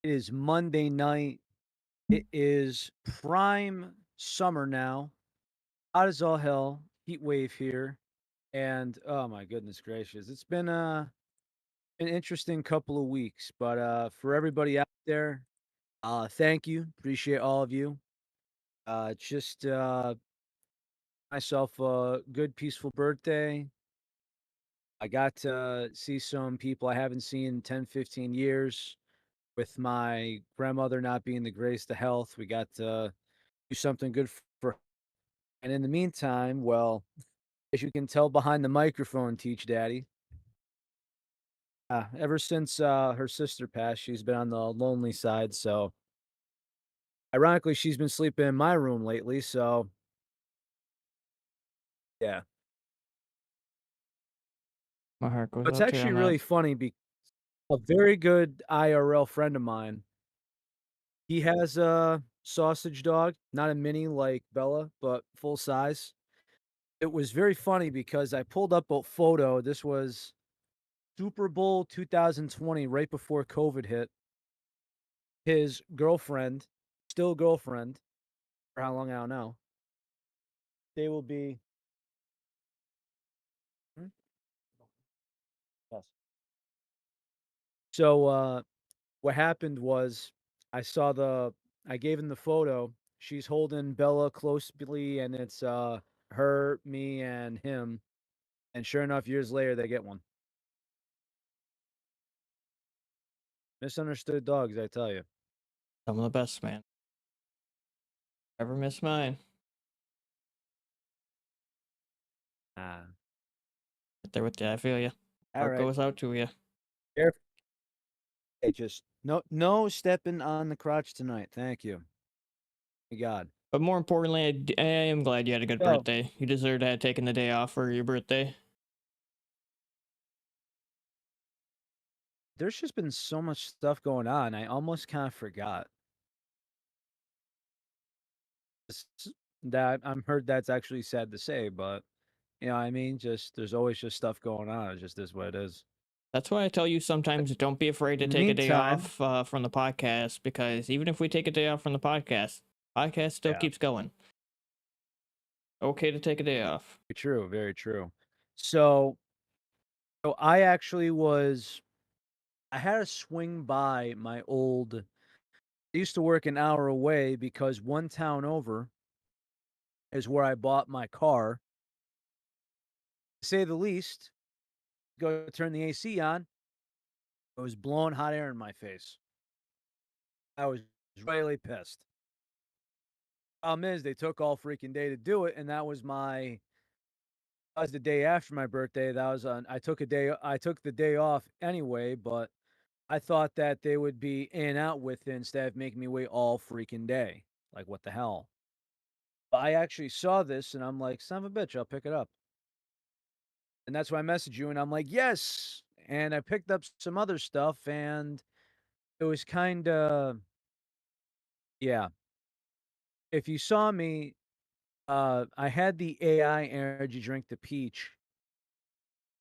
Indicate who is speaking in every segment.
Speaker 1: It is Monday night. It is prime summer now. Hot as all hell. Heat wave here. And oh my goodness gracious. It's been an interesting couple of weeks. But for everybody out there, thank you. Appreciate all of you. Just myself a good peaceful birthday. I got to see some people I haven't seen in 10, 15 years. With my grandmother not being the greatest of health, we got to do something good for. And in the meantime, well, as you can tell behind the microphone, Teach Daddy, ever since her sister passed, she's been on the lonely side. So, ironically, she's been sleeping in my room lately. So, yeah.
Speaker 2: My heart goes
Speaker 1: But it's
Speaker 2: out to you
Speaker 1: actually
Speaker 2: on that.
Speaker 1: really funny because a very good IRL friend of mine, he has a sausage dog, not a mini like Bella, but full size. It was very funny because I pulled up a photo. This was Super Bowl 2020, right before COVID hit. His girlfriend, still girlfriend, for how long, I don't know. They will be Hmm? Yes. So, what happened was I gave him the photo. She's holding Bella closely, and it's, her, me, and him, and sure enough, years later, they get one. Misunderstood dogs, I tell you.
Speaker 2: Some of the best, man. Never miss mine.
Speaker 1: Ah,
Speaker 2: Right there with you. I feel you. Heart
Speaker 1: alright.
Speaker 2: goes out to you.
Speaker 1: Careful. Hey, just no stepping on the crotch tonight, thank you. Thank God.
Speaker 2: But more importantly, I am glad you had a good
Speaker 1: So,
Speaker 2: birthday. You deserved to have taken the day off for your birthday.
Speaker 1: there's just been so much stuff going on, I almost kinda forgot. S that I'm heard that's actually sad to say, but, you know what I mean? Just there's always just stuff going on, it just is what it is.
Speaker 2: That's why I tell you
Speaker 1: But
Speaker 2: sometimes don't be afraid to
Speaker 1: in the
Speaker 2: take a day
Speaker 1: meantime
Speaker 2: off from the podcast because even if we take a day off from the podcast still
Speaker 1: yeah,
Speaker 2: keeps going. Okay to take a day off.
Speaker 1: very true, very true. So so I actually was I had to swing by my old I used to work an hour away because one town over is where I bought my car. To say the least, go turn the AC on, it was blowing hot air in my face. I was really pissed. Problem is they took all freaking day to do it, and that was the day after my birthday. That was on I took the day off anyway, but I thought that they would be in and out with it instead of making me wait all freaking day. Like, what the hell? But I actually saw this and I'm like, son of a bitch, I'll pick it up. And that's why I messaged you and I'm like, yes. And I picked up some other stuff and it was kind of, yeah. If you saw me, I had the AI energy drink, the peach.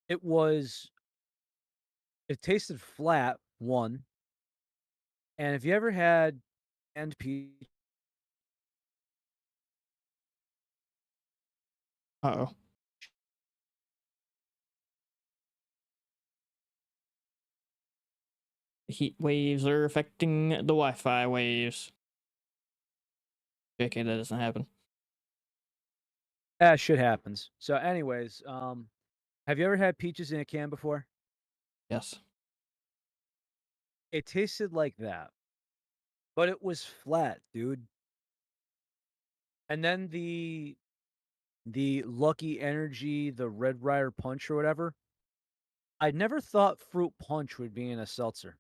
Speaker 1: It was, it tasted flat, one. And if you ever had canned peach,
Speaker 2: Uh oh. Heat waves are affecting the Wi-Fi waves. JK, that doesn't happen.
Speaker 1: shit happens. So, anyways, have you ever had peaches in a can before?
Speaker 2: Yes.
Speaker 1: It tasted like that, but it was flat, dude. And then the Lucky Energy, the Red Rider Punch or whatever, I never thought fruit punch would be in a seltzer.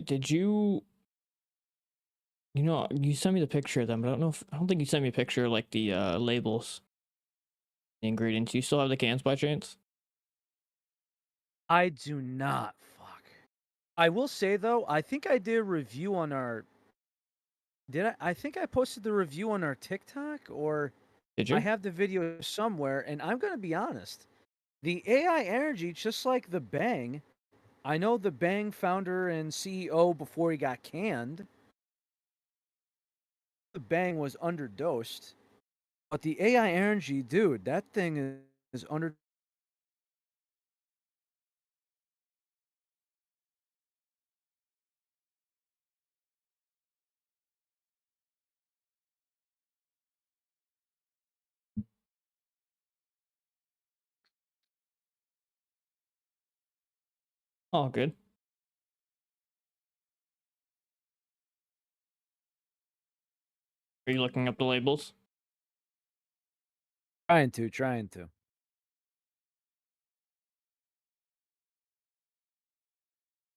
Speaker 2: Did you? You know, you sent me the picture of them, but I don't think you sent me a picture of like the labels, the ingredients. You still have the cans by chance?
Speaker 1: I do not. Fuck. I will say though, I think I did a review on our did I think I posted the review on our TikTok or
Speaker 2: Did
Speaker 1: I
Speaker 2: you?
Speaker 1: have the video somewhere and I'm going to be honest. The AI energy just like the Bang I know the Bang founder and CEO before he got canned. The Bang was underdosed, but the AI energy, dude, that thing is under.
Speaker 2: Oh, good. Are you looking up the labels?
Speaker 1: Trying to.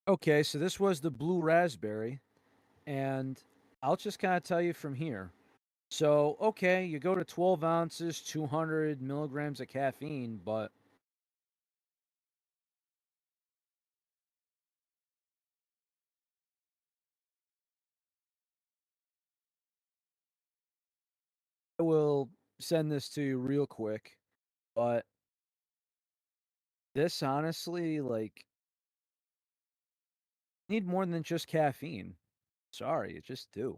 Speaker 1: Okay, so this was the blue raspberry, and I'll just kind of tell you from here. So, okay, you go to 12 ounces, 200 milligrams of caffeine, but I will send this to you real quick. But this honestly, like, need more than just caffeine. Sorry, you just do.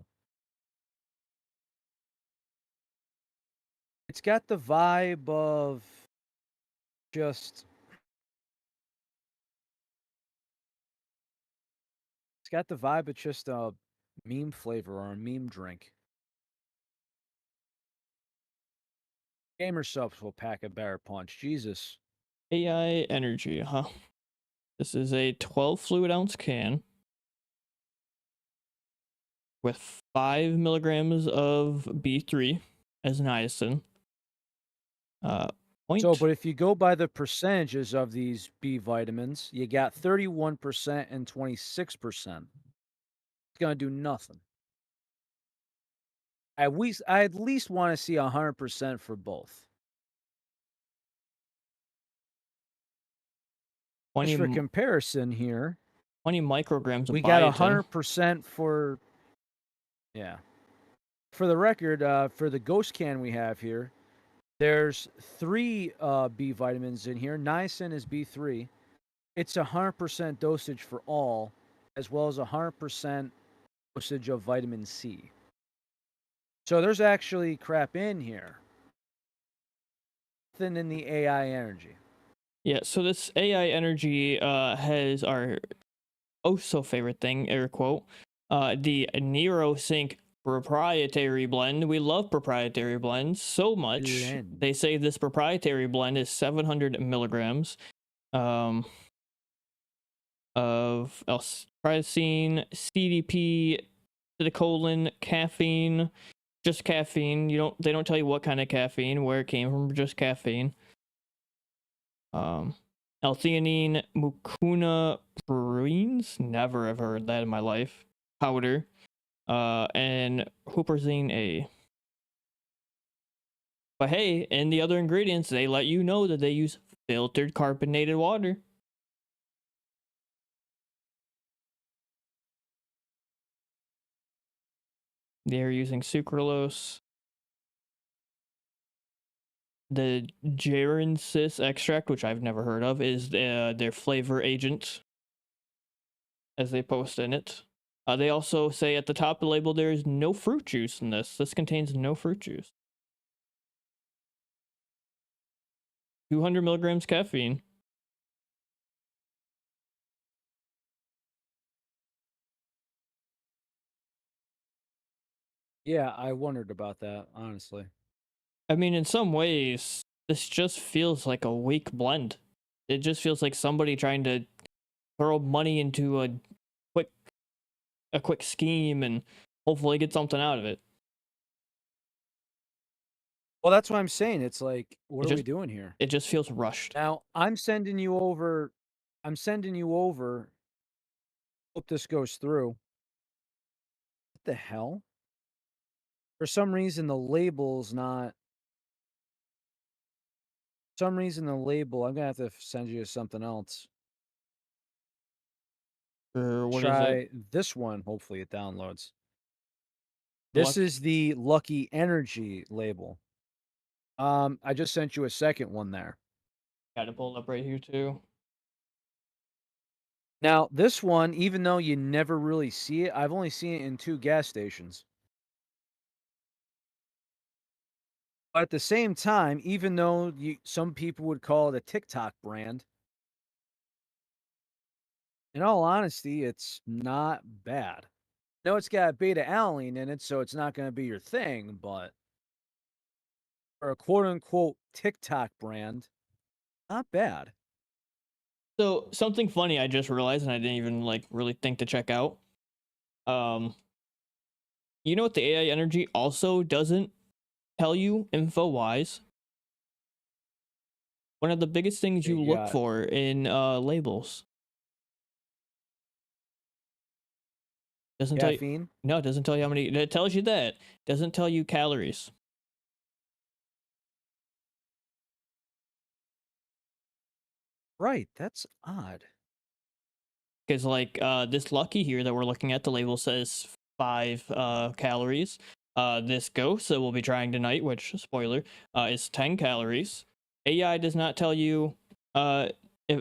Speaker 1: It's got the vibe of just it's got the vibe of just a meme flavor or a meme drink. Gamer subs will pack a better punch. Jesus.
Speaker 2: AI Energy, huh? This is a 12 fluid ounce can with 5 milligrams of B3 as niacin.
Speaker 1: So,
Speaker 2: Point.
Speaker 1: but if you go by the percentages of these B vitamins, you got 31% and 26%. It's gonna do nothing. I at least want to see 100% for both.
Speaker 2: 20,
Speaker 1: Just for comparison here,
Speaker 2: 20 micrograms of
Speaker 1: we got
Speaker 2: biotin.
Speaker 1: 100% for, yeah. For the record, for the ghost can we have here, there's 3 B vitamins in here. Niacin is B3. It's 100% dosage for all, as well as 100% dosage of vitamin C. So there's actually crap in here. Nothing in the AI energy.
Speaker 2: Yeah, so this AI Energy has our oh so favorite thing, air quote, the NeuroSync proprietary blend. We love proprietary blends so much.
Speaker 1: Blend.
Speaker 2: They say this proprietary blend is 700 milligrams of L-tyrosine, CDP, acetylcholine, caffeine, just caffeine. They don't tell you what kind of caffeine, where it came from, just caffeine. L-theanine, mucuna purines, never have heard that in my life. Powder, and huperzine A. But hey, in the other ingredients, they let you know that they use filtered carbonated water. They're using sucralose. The Gerensis extract, which I've never heard of, is their flavor agent, as they post in it. They also say at the top of the label there is no fruit juice in this. This contains no fruit juice. 200 milligrams caffeine.
Speaker 1: Yeah, I wondered about that, honestly.
Speaker 2: I mean, in some ways, this just feels like a weak blend. It just feels like somebody trying to throw money into quick a quick scheme and hopefully get something out of it.
Speaker 1: Well, that's what I'm saying. It's like, what
Speaker 2: It
Speaker 1: are we
Speaker 2: just
Speaker 1: doing here?
Speaker 2: it just feels rushed.
Speaker 1: Now, I'm sending you over. Hope this goes through. What the hell? For some reason, the label's not. For some reason, the label. I'm gonna have to send you something else.
Speaker 2: Or what is it?
Speaker 1: Try this one. Hopefully, it downloads. This
Speaker 2: Luck.
Speaker 1: is the Lucky Energy label. I just sent you a second one there.
Speaker 2: Got it pulled up right here too.
Speaker 1: Now, this one, even though you never really see it, I've only seen it in 2 gas stations. But at the same time, even though some people would call it a TikTok brand, in all honesty, it's not bad. I know it's got beta alanine in it, so it's not gonna be your thing, but for a quote unquote TikTok brand, not bad.
Speaker 2: So something funny I just realized, and I didn't even like really think to check out. Um, you know what the AI energy also doesn't tell you info wise? One of the biggest things you
Speaker 1: You
Speaker 2: look
Speaker 1: got
Speaker 2: for in labels doesn't tell you.
Speaker 1: caffeine.
Speaker 2: No, it doesn't tell you how many. It tells you that. Doesn't tell you calories.
Speaker 1: Right, that's odd.
Speaker 2: Because like this Lucky here that we're looking at, the label says 5 calories. This Ghost that we'll be trying tonight, which spoiler, is 10 calories. AI does not tell you uh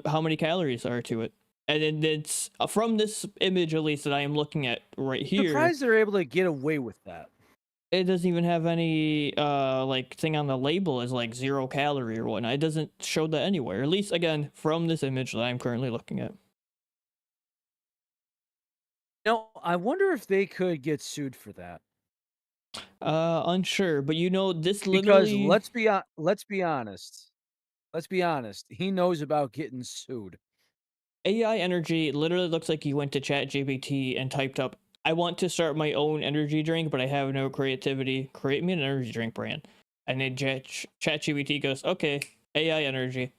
Speaker 2: how many calories are to it, and it's from this image at least that I am looking at right here.
Speaker 1: Surprised they're able to get away with that.
Speaker 2: It doesn't even have any like thing on the label as like 0 calorie or whatnot. It doesn't show that anywhere. At least again from this image that I'm currently looking at.
Speaker 1: No, I wonder if they could get sued for that.
Speaker 2: Unsure, but you know, this
Speaker 1: Because
Speaker 2: literally
Speaker 1: let's be honest. Let's be honest. He knows about getting sued.
Speaker 2: AI energy literally looks like you went to ChatGPT and typed up, I want to start my own energy drink, but I have no creativity. Create me an energy drink brand. And then ChatGPT goes, okay, AI energy.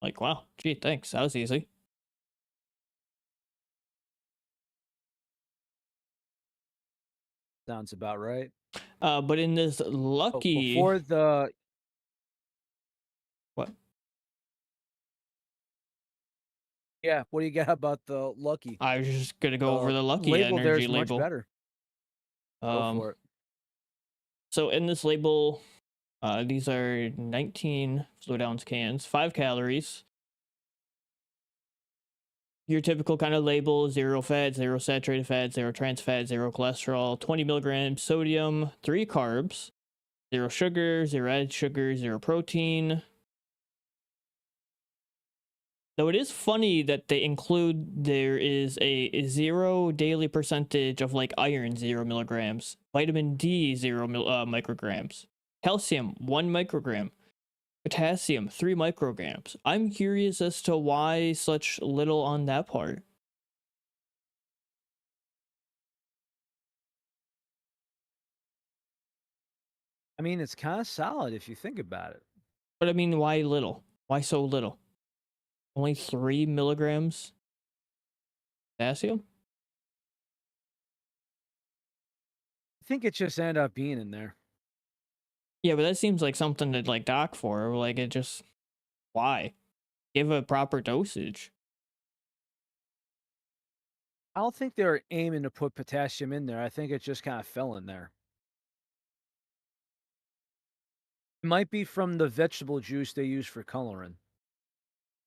Speaker 2: Like, wow, gee, thanks. That was easy.
Speaker 1: Sounds about right.
Speaker 2: But in this
Speaker 1: Oh,
Speaker 2: Lucky,
Speaker 1: before the
Speaker 2: what?
Speaker 1: yeah, what do you got about the Lucky?
Speaker 2: I was just gonna go over
Speaker 1: The
Speaker 2: the Lucky
Speaker 1: label there
Speaker 2: energy
Speaker 1: is much
Speaker 2: label.
Speaker 1: better. Go
Speaker 2: Um,
Speaker 1: for it.
Speaker 2: so in this label, these are 19 fluid ounce cans, 5 calories. Your typical kind of label: zero fat, zero saturated fat, zero trans fat, zero cholesterol, 20 milligrams sodium, 3 carbs, zero sugar, zero added sugar, zero protein. Though it is funny that they include there is a zero daily percentage of like iron, 0 milligrams, vitamin D, micrograms, calcium, 1 microgram, potassium, 3 micrograms. I'm curious as to why such little on that part.
Speaker 1: I mean, it's kind of solid if you think about it.
Speaker 2: But I mean, why little? Why so little? Only 3 milligrams potassium?
Speaker 1: I think it just ended up being in there.
Speaker 2: Yeah, but that seems like something to like doc for. Like it just why? Give a proper dosage.
Speaker 1: I don't think they were aiming to put potassium in there. I think it just kind of fell in there. It might be from the vegetable juice they use for coloring.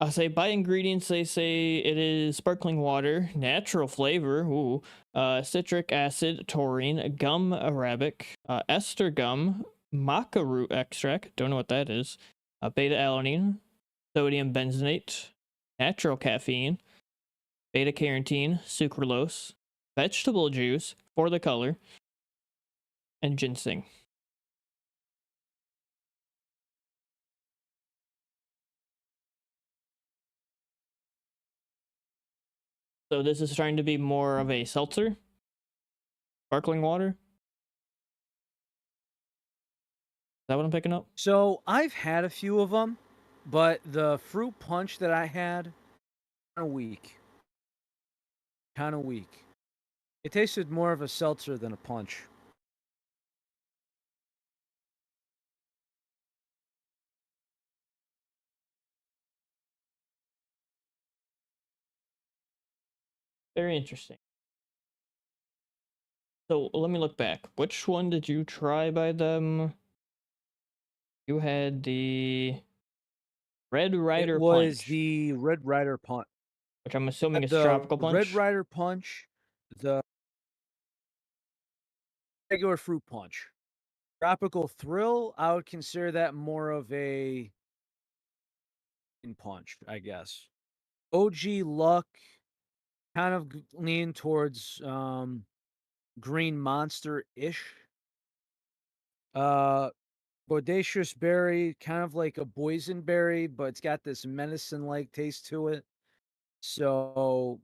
Speaker 2: I'll say by ingredients they say it is sparkling water, natural flavor, ooh, citric acid, taurine, gum arabic, ester gum, maca root extract, don't know what that is, beta alanine, sodium benzenate, natural caffeine, beta carotene, sucralose, vegetable juice for the color, and ginseng. So this is trying to be more of a seltzer, sparkling water. Is that what I'm picking up?
Speaker 1: So I've had a few of them, but the fruit punch that I had, kind of weak. Kind of weak. It tasted more of a seltzer than a punch.
Speaker 2: Very interesting. So let me look back. Which one did you try by them? You had the Red
Speaker 1: It
Speaker 2: Rider
Speaker 1: was
Speaker 2: Punch.
Speaker 1: the Red Rider punch.
Speaker 2: which I'm assuming is
Speaker 1: The
Speaker 2: tropical
Speaker 1: Red
Speaker 2: punch.
Speaker 1: Rider Punch, the regular fruit punch. Tropical Thrill, I would consider that more of a punch, I guess. OG Luck kind of lean towards Green Monster-ish. Uh Bodacious Berry, kind of like a boysenberry, but it's got this medicine-like taste to it. So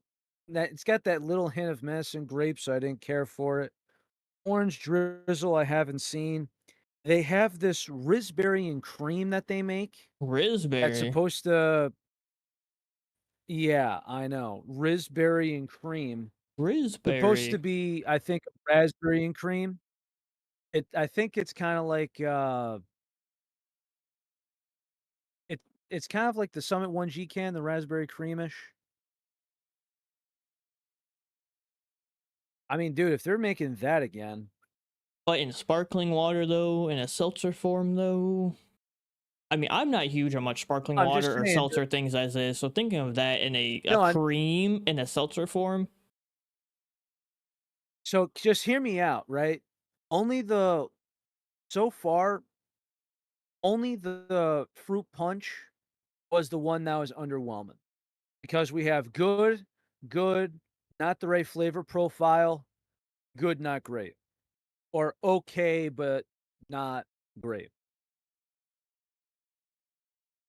Speaker 1: that it's got that little hint of medicine grape, so I didn't care for it. Orange Drizzle, I haven't seen. They have this Raspberry and cream that they make that's
Speaker 2: Raspberry.
Speaker 1: supposed to yeah, I know. Raspberry and cream. Supposed to
Speaker 2: Raspberry.
Speaker 1: be, I think, raspberry and cream. I think it's kinda like, it it's kind of like the Summit 1G can, the raspberry creamish. I mean, dude, if they're making that again
Speaker 2: But in sparkling water, though, in a seltzer form, though. I mean, I'm not huge on much sparkling
Speaker 1: I'm just
Speaker 2: water or
Speaker 1: saying
Speaker 2: seltzer things as is, so thinking of that in a
Speaker 1: no, I'm
Speaker 2: cream in a seltzer form.
Speaker 1: so just hear me out, right? Only the so far, only the fruit punch was the one that was underwhelming because we have good, not the right flavor profile, good, not great, or okay, but not great.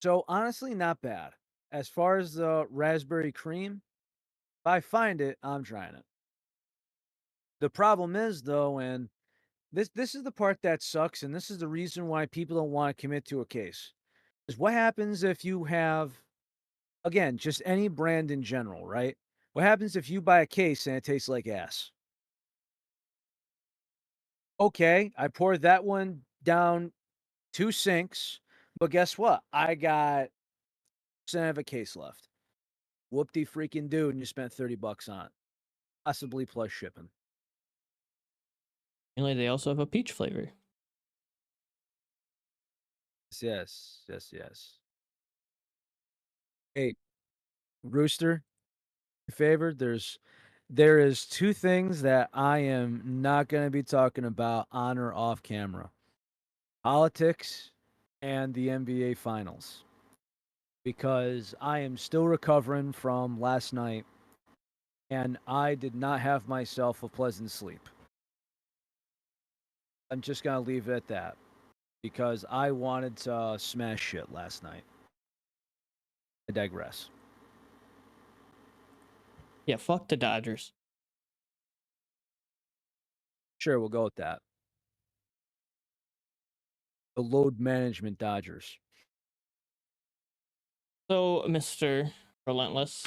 Speaker 1: So honestly, not bad. As far as the raspberry cream, if I find it, I'm trying it. The problem is though, and this is the part that sucks, and this is the reason why people don't want to commit to a case. Is what happens if you have again, just any brand in general, right? What happens if you buy a case and it tastes like ass? Okay, I poured that one down 2 sinks, but guess what? I got percent of a case left. Whoop-de freaking dude, and you spent $30 on it, possibly plus shipping.
Speaker 2: Only they also have a peach flavor.
Speaker 1: Yes, yes, yes. Hey, Rooster, favor, there is 2 things that I am not gonna be talking about on or off camera. Politics and the NBA finals. Because I am still recovering from last night and I did not have myself a pleasant sleep. I'm just gonna leave it at that because I wanted to smash shit last night. I digress.
Speaker 2: Yeah, fuck the Dodgers.
Speaker 1: Sure, we'll go with that. The load management Dodgers.
Speaker 2: So, Mr. Relentless,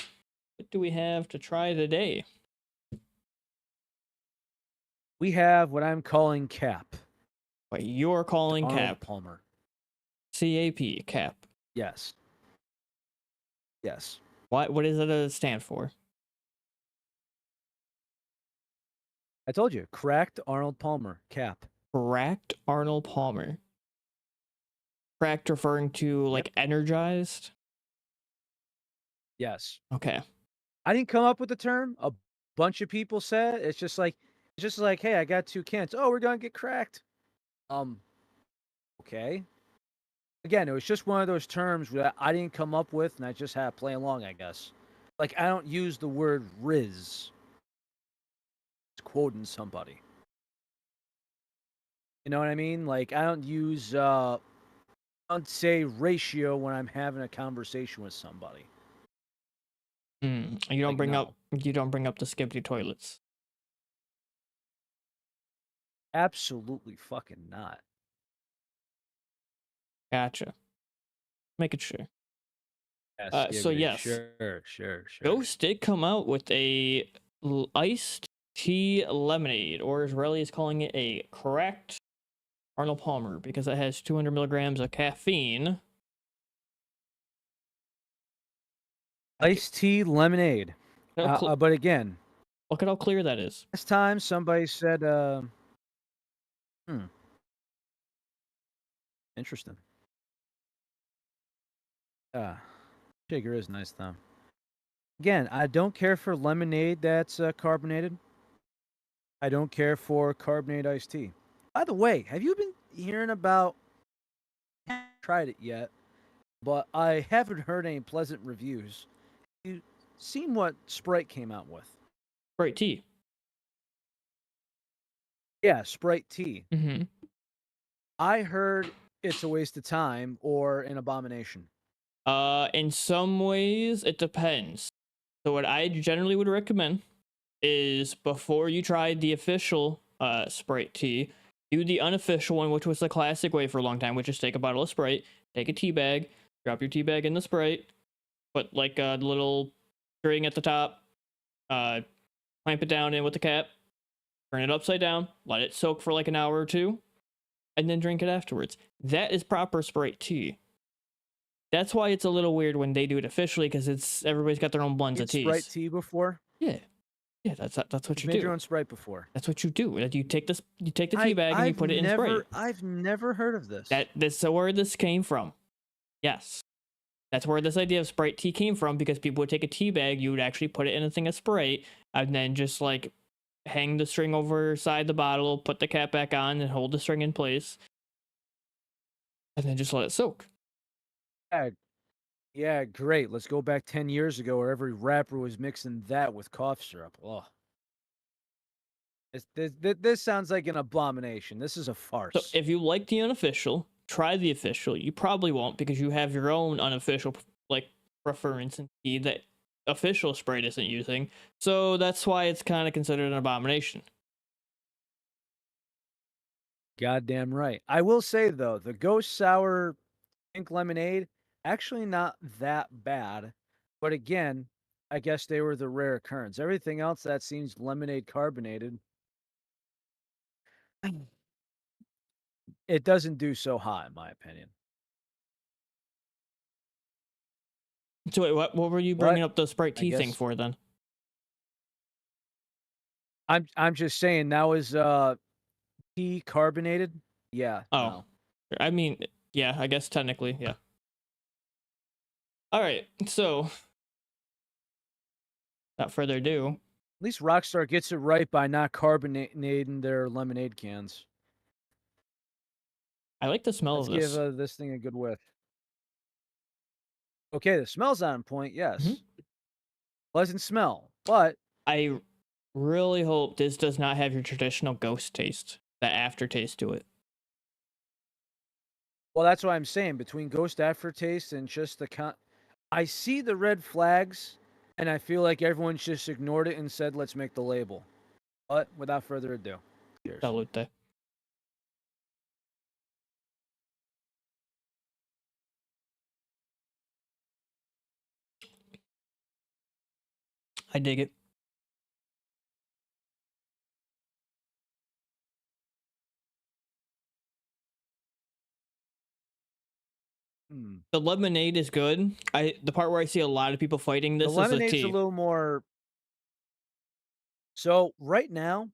Speaker 2: what do we have to try today?
Speaker 1: We have what I'm calling CAP.
Speaker 2: What you're calling
Speaker 1: Arnold
Speaker 2: Cap.
Speaker 1: Palmer.
Speaker 2: CAP, Cap.
Speaker 1: Yes. Yes.
Speaker 2: What does it stand for?
Speaker 1: I told you, cracked Arnold Palmer. CAP.
Speaker 2: Cracked Arnold Palmer. Cracked referring to
Speaker 1: Yep.
Speaker 2: like energized?
Speaker 1: Yes.
Speaker 2: Okay.
Speaker 1: I didn't come up with the term. A bunch of people said it's just like, hey, I got 2 cans. Oh, we're gonna get cracked. Okay. Again, it was just one of those terms that I didn't come up with, and I just had to play along, I guess. Like, I don't use the word Riz. It's quoting somebody. You know what I mean? Like, I don't use, I don't say ratio when I'm having a conversation with somebody.
Speaker 2: You don't
Speaker 1: Like,
Speaker 2: bring
Speaker 1: no.
Speaker 2: up the skimpy toilets.
Speaker 1: Absolutely fucking not.
Speaker 2: Gotcha. Make it sure.
Speaker 1: Yes,
Speaker 2: So
Speaker 1: giggity.
Speaker 2: yes,
Speaker 1: Sure.
Speaker 2: Ghost did come out with a iced tea lemonade, or as Relly is calling it, a cracked Arnold Palmer, because it has 200 milligrams of caffeine.
Speaker 1: Iced tea lemonade. But again,
Speaker 2: Look at how clear that is.
Speaker 1: last time somebody said, hmm, interesting. Shaker is nice though. Again, I don't care for lemonade that's carbonated. I don't care for carbonated iced tea. By the way, have you been hearing about? I haven't tried it yet, but I haven't heard any pleasant reviews. You seen what Sprite came out with?
Speaker 2: Sprite tea.
Speaker 1: Yeah, Sprite tea.
Speaker 2: Mm-hmm.
Speaker 1: I heard it's a waste of time or an abomination.
Speaker 2: In some ways, it depends. So what I generally would recommend is before you try the official Sprite tea, do the unofficial one, which was the classic way for a long time, which is take a bottle of Sprite, take a tea bag, drop your tea bag in the Sprite, put like a little string at the top, clamp it down in with the cap, turn it upside down, let it soak for like an hour or two, and then drink it afterwards. That is proper Sprite tea. That's why it's a little weird when they do it officially, because it's everybody's got their own blends of teas.
Speaker 1: Sprite tea before?
Speaker 2: Yeah, that's what you
Speaker 1: made
Speaker 2: do.
Speaker 1: your own Sprite before.
Speaker 2: That's what you do. You take the tea bag and you put it in Sprite.
Speaker 1: I've never heard of this.
Speaker 2: That's where this came from. Yes, that's where this idea of Sprite tea came from, because people would take a tea bag, you would actually put it in a thing of Sprite, and then just like hang the string over side the bottle, put the cap back on, and hold the string in place, and then just let it soak.
Speaker 1: Yeah, great. Let's go back 10 years ago where every rapper was mixing that with cough syrup. Oh. This sounds like an abomination. This is a farce.
Speaker 2: So if you like the unofficial, try the official. You probably won't, because you have your own unofficial like preference in tea that official Sprite isn't using. So that's why it's kind of considered an abomination.
Speaker 1: Goddamn right. I will say though, the Ghost Sour Pink Lemonade, actually not that bad. But again, I guess they were the rare occurrence. Everything else that seems lemonade carbonated, it doesn't do so hot, in my opinion.
Speaker 2: So wait, what were you bringing up the Sprite tea thing for then?
Speaker 1: I'm just saying now is tea carbonated? Yeah.
Speaker 2: Oh.
Speaker 1: No.
Speaker 2: I mean, yeah, I guess technically, yeah. All right, so without further ado,
Speaker 1: at least Rockstar gets it right by not carbonating their lemonade cans.
Speaker 2: I like the smell of this.
Speaker 1: Let's give this thing a good whiff. Okay, the smell's on point, yes. Pleasant smell, but
Speaker 2: I really hope this does not have your traditional Ghost taste, the aftertaste to it.
Speaker 1: Well, that's what I'm saying. Between Ghost aftertaste and just the I see the red flags, and I feel like everyone's just ignored it and said, "Let's make the label." But without further ado, cheers.
Speaker 2: Salute. I dig it. The lemonade is good. The part where I see a lot of people fighting this is the tea. The lemonade's
Speaker 1: a little more. So right now,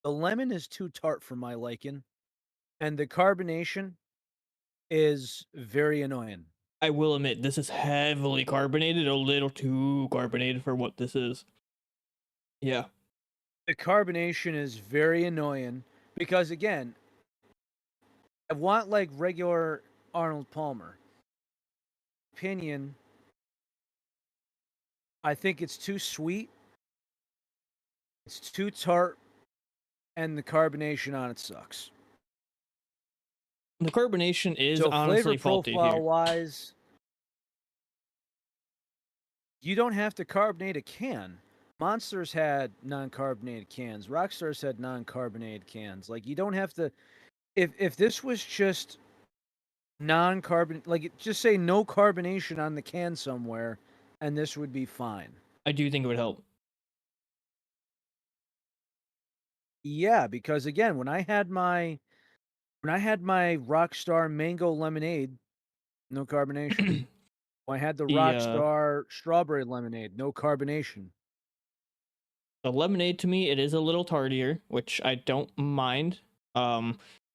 Speaker 1: the lemon is too tart for my liking, and the carbonation is very annoying.
Speaker 2: I will admit, this is heavily carbonated, a little too carbonated for what this is. Yeah.
Speaker 1: The carbonation is very annoying because, again, I want like regular Arnold Palmer. Opinion, I think it's too sweet, it's too tart, and the carbonation on it sucks.
Speaker 2: The carbonation is honestly faulty here.
Speaker 1: Profile-wise, you don't have to carbonate a can. Monsters had non-carbonated cans. Rockstar's had non-carbonated cans. Like, you don't have to. If this was just non-carbon, like, just say no carbonation on the can somewhere, and this would be fine.
Speaker 2: I do think it would help.
Speaker 1: Yeah, because again, when I had my Rockstar Mango Lemonade, no carbonation. When I had the Rockstar Strawberry Lemonade, no carbonation.
Speaker 2: The lemonade, to me, it is a little tartier, which I don't mind.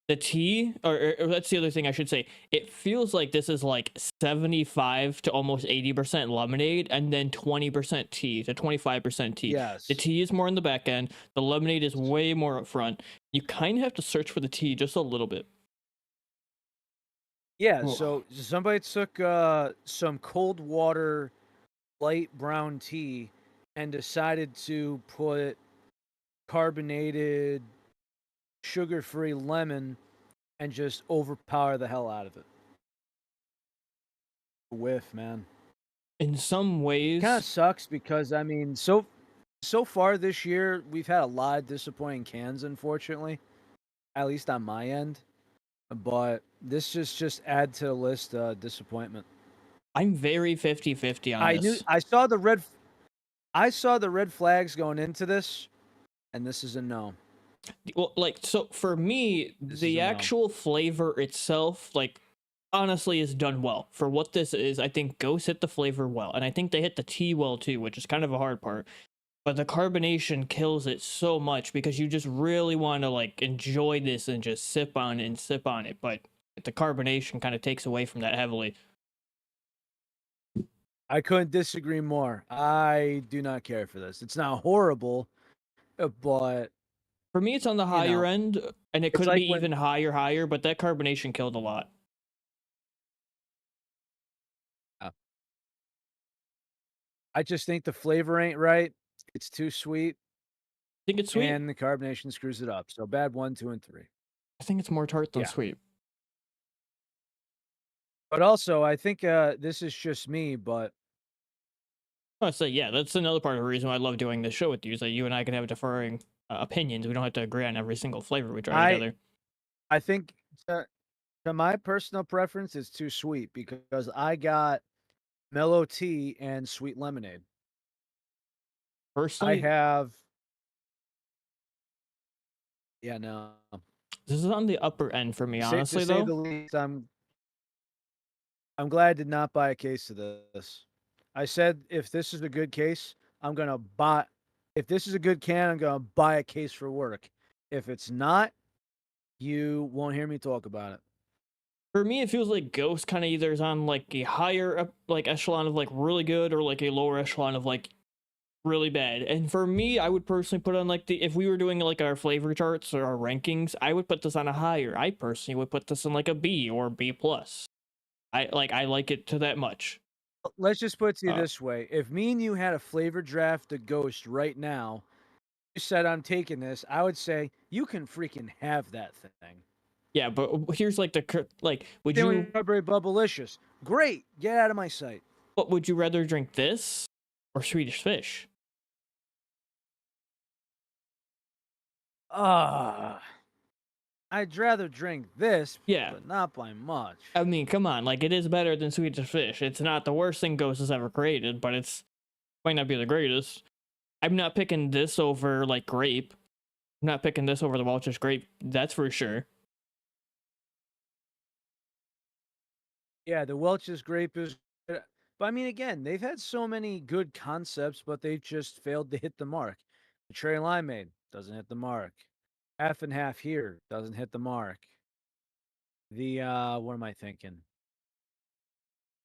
Speaker 2: The tea, or that's the other thing I should say. It feels like this is like 75 to almost 80% lemonade, and then 20% tea to 25% tea. The
Speaker 1: Yes.
Speaker 2: tea is more in the back end. The lemonade is way more up front. You kind of have to search for the tea just a little bit.
Speaker 1: Yeah,
Speaker 2: Ooh.
Speaker 1: so somebody took some cold water light brown tea and decided to put carbonated sugar-free lemon and just overpower the hell out of it. Whiff, man.
Speaker 2: In some
Speaker 1: Kind
Speaker 2: ways,
Speaker 1: of sucks because I mean, so far this year we've had a lot of disappointing cans, unfortunately. At least on my end, but this just add to the list disappointment.
Speaker 2: I'm very 50-50 on
Speaker 1: I knew
Speaker 2: this.
Speaker 1: I saw the red flags going into this, and this is a no.
Speaker 2: Well, like, so for me,
Speaker 1: This is
Speaker 2: the
Speaker 1: a no.
Speaker 2: actual flavor itself, like, honestly is done well for what this is. I think Ghost hit the flavor well, and I think they hit the tea well too, which is kind of a hard part. But the carbonation kills it so much because you just really want to like enjoy this and just sip on it and sip on it. But the carbonation kind of takes away from that heavily.
Speaker 1: I couldn't disagree more. I do not care for this. It's not horrible, but
Speaker 2: For me, it's on the
Speaker 1: you
Speaker 2: higher
Speaker 1: know,
Speaker 2: end, and it
Speaker 1: it's
Speaker 2: could
Speaker 1: like
Speaker 2: be
Speaker 1: when
Speaker 2: even higher, but that carbonation killed a lot.
Speaker 1: I just think the flavor ain't right. It's too sweet,
Speaker 2: I think it's sweet.
Speaker 1: and the carbonation screws it up. So bad 1, 2, and 3.
Speaker 2: I think it's more tart than
Speaker 1: Yeah.
Speaker 2: sweet.
Speaker 1: But also, I think this is just me, but
Speaker 2: I say, yeah, that's another part of the reason why I love doing this show with you, is that you and I can have differing opinions. We don't have to agree on every single flavor we try
Speaker 1: I
Speaker 2: together.
Speaker 1: I think to my personal preference, it's too sweet because I got mellow tea and sweet lemonade. I
Speaker 2: Personally,
Speaker 1: have yeah, no.
Speaker 2: this is on the upper end for me,
Speaker 1: To
Speaker 2: honestly,
Speaker 1: say
Speaker 2: though.
Speaker 1: the least, I'm glad I did not buy a case of this. I said if this is a good case, I'm gonna buy. If this is a good can, I'm gonna buy a case for work. If it's not, you won't hear me talk about it.
Speaker 2: For me, it feels like Ghost kind of either is on like a higher like echelon of like really good, or like a lower echelon of like really bad. And for me, I would personally put on like the, if we were doing like our flavor charts or our rankings, I would put this on a higher. I personally would put this in like a B or B plus. I like it to that much.
Speaker 1: Let's just put it to you
Speaker 2: Uh,
Speaker 1: this way: if me and you had a flavor draft of Ghost right now, you said I'm taking this, I would say you can freaking have that thing.
Speaker 2: yeah, but here's like like, would
Speaker 1: Then
Speaker 2: you,
Speaker 1: with Strawberry Bubblicious, great, get out of my sight.
Speaker 2: what would you rather drink, this or Swedish Fish?
Speaker 1: Ah, I'd rather drink this,
Speaker 2: Yeah,
Speaker 1: but not by much.
Speaker 2: I mean, come on, like, it is better than Swedish Fish. It's not the worst thing Ghost has ever created, but it's might not be the greatest. I'm not picking this over like grape. I'm not picking this over the Welch's grape. That's for sure.
Speaker 1: Yeah, the Welch's grape is but I mean, again, they've had so many good concepts, but they've just failed to hit the mark. The cherry limeade doesn't hit the mark. Half and half here doesn't hit the mark. The what am I thinking?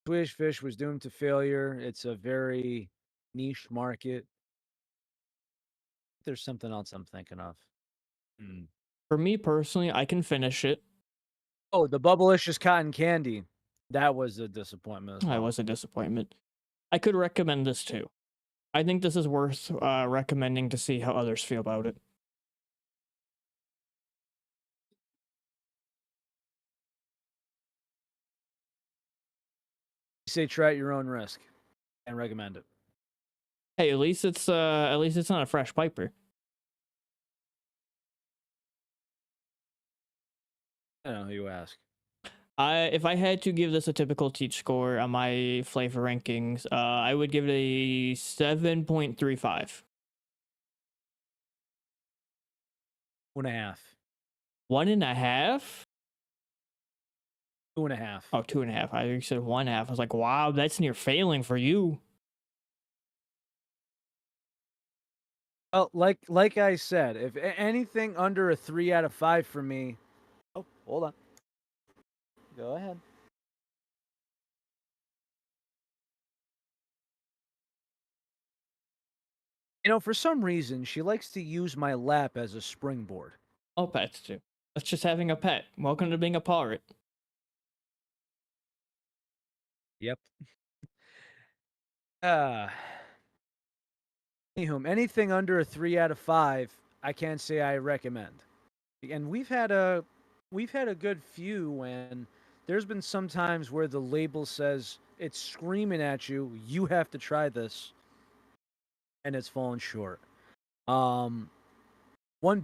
Speaker 1: Swedish Fish was doomed to failure. It's a very niche market. There's something else I'm thinking of. Hmm.
Speaker 2: For me personally, I can finish it.
Speaker 1: Oh, the Bubblicious cotton candy. That was a disappointment as
Speaker 2: I
Speaker 1: well.
Speaker 2: was a disappointment. I could recommend this too. I think this is worth recommending to see how others feel about it.
Speaker 1: Say try at your own risk and recommend it.
Speaker 2: Hey, at least it's not a fresh piper.
Speaker 1: I don't know who you ask.
Speaker 2: If I had to give this a typical teach score on my flavor rankings, I would give it a 7.35.
Speaker 1: 2.5.
Speaker 2: 1.5?
Speaker 1: 2.5.
Speaker 2: Oh, 2.5. I said 1.5. I was like, wow, that's near failing for you.
Speaker 1: Well, like I said, if anything under a 3 out of 5 for me, oh, Hold on. Go ahead. For some reason, she likes to use my lap as a springboard.
Speaker 2: All pets do. That's just having a pet. Welcome to being a pirate.
Speaker 1: Yep. Anywho, anything under a 3 out of 5, I can't say I recommend. And we've had a good few when there's been some times where the label says it's screaming at you, you have to try this, and it's fallen short. One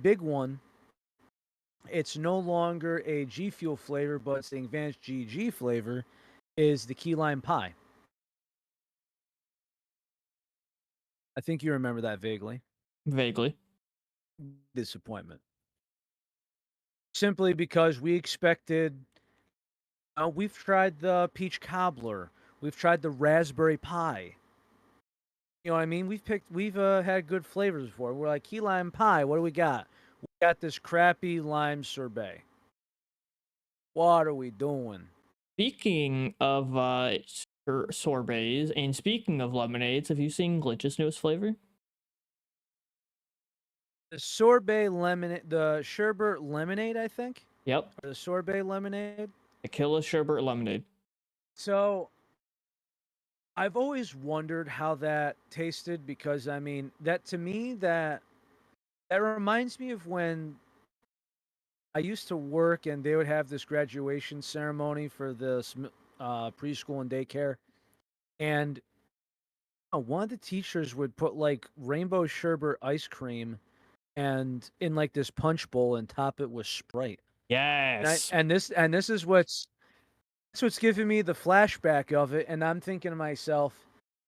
Speaker 1: big one, it's no longer a G Fuel flavor, but it's the advanced GG flavor, is the key lime pie. I think you remember that vaguely.
Speaker 2: Vaguely.
Speaker 1: Disappointment. Simply because we expected. We've tried the peach cobbler. We've tried the raspberry pie. You know what I mean? We've had good flavors before. We're like, key lime pie, what do we got? We got this crappy lime sorbet. What are we doing?
Speaker 2: Speaking of sorbets and speaking of lemonades, have you seen Glitch's newest flavor?
Speaker 1: The sorbet lemonade, the sherbet lemonade, I think.
Speaker 2: Yep.
Speaker 1: Or the sorbet lemonade.
Speaker 2: Tequila sherbet lemonade.
Speaker 1: So, I've always wondered how that tasted because I mean that to me that reminds me of when I used to work and they would have this graduation ceremony for the preschool and daycare, and one of the teachers would put like rainbow sherbet ice cream and in like this punch bowl and top it with Sprite.
Speaker 2: Yes.
Speaker 1: And this is what's giving me the flashback of it, and I'm thinking to myself,